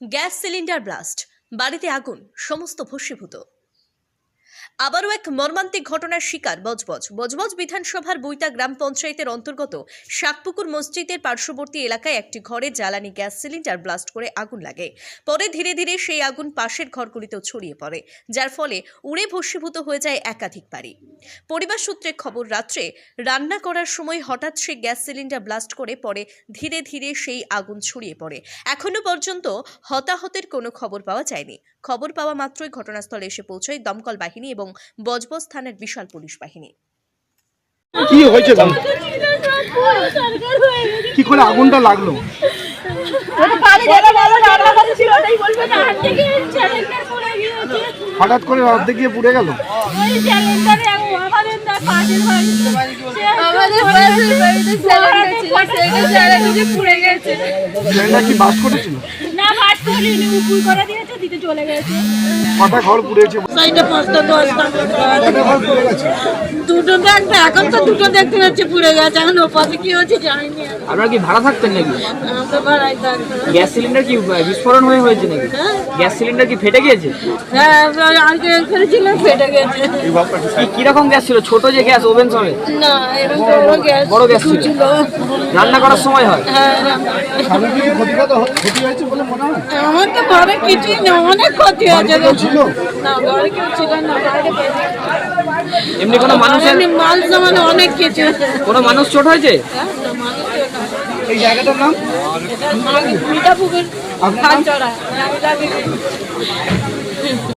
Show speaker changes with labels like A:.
A: Gas cylinder blast, বাড়িতে আগুন, সমস্ত ভস্মীভূত। আবারও এক মর্মান্তিক ঘটনার শিকার বজবজ বিধানসভার বইতা গ্রাম পঞ্চায়েতের অন্তর্গত শাকপুকুর মসজিদের পার্শ্ববর্তী এলাকায় একটি ঘরে জ্বালানি গ্যাস সিলিন্ডার ব্লাস্ট করে আগুন লাগে। পরে ধীরে ধীরে সেই আগুন পাশের ঘরগুলিতেও ছড়িয়ে পড়ে, যার ফলে উড়ে ভস্মীভূত হয়ে যায় একাধিক বাড়ি। পরিবার সূত্রে খবর, রাত্রে রান্না করার সময় হঠাৎ সেই গ্যাস সিলিন্ডার ব্লাস্ট করে পরে ধীরে ধীরে সেই আগুন ছড়িয়ে পড়ে। এখনো পর্যন্ত হতাহতের কোনো খবর পাওয়া যায়নি। খবর পাওয়া মাত্রই ঘটনাস্থলে এসে পৌঁছায় দমকল বাহিনী এবং বজবজ থানার বিশাল পুলিশ বাহিনী।
B: কি হয়েছে? কি করে আগুনটা লাগলো? হঠাৎ করে অর্ধেক গিয়ে পুড়ে গেল। কি বাস করেছিল? কটা ঘর পুড়েছে?
C: দুটো দেখতে, এখন তো দুটো দেখতে পাচ্ছি পুড়ে গেছে। এখন ওপাশে কি হচ্ছে জানিনি।
D: আপনারা কি ভাড়া থাকতেন নাকি?
C: আমরা ভাড়ায় থাকতাম।
D: গ্যাস সিলিন্ডার কি বিস্ফোরণ হয়েছে নাকি? গ্যাস সিলিন্ডার কি ফেটে গিয়েছে?
C: হ্যাঁ, আগে ফেলেছিলাম, ফেটে গেছে।
D: কিরকম গ্যাস ছিল? ছোট যে গ্যাস ওভেন সমেত?
C: না, এরকম
D: বড় গ্যাস ছিল। রান্না করার সময় হয়?
C: হ্যাঁ, আমার তো ঘরে কিছুই না, অনেক ক্ষতি হয়েছে। না, ঘরে কেউ ছিল না, বাইরে
D: এমনি কোনো মানুষের
C: মাল সামান অনেক কিছু।
D: কোনো মানুষ চোট হয়েছে?
B: এই জায়গাটার নাম
C: মিঠাপুকুর খানচড়া।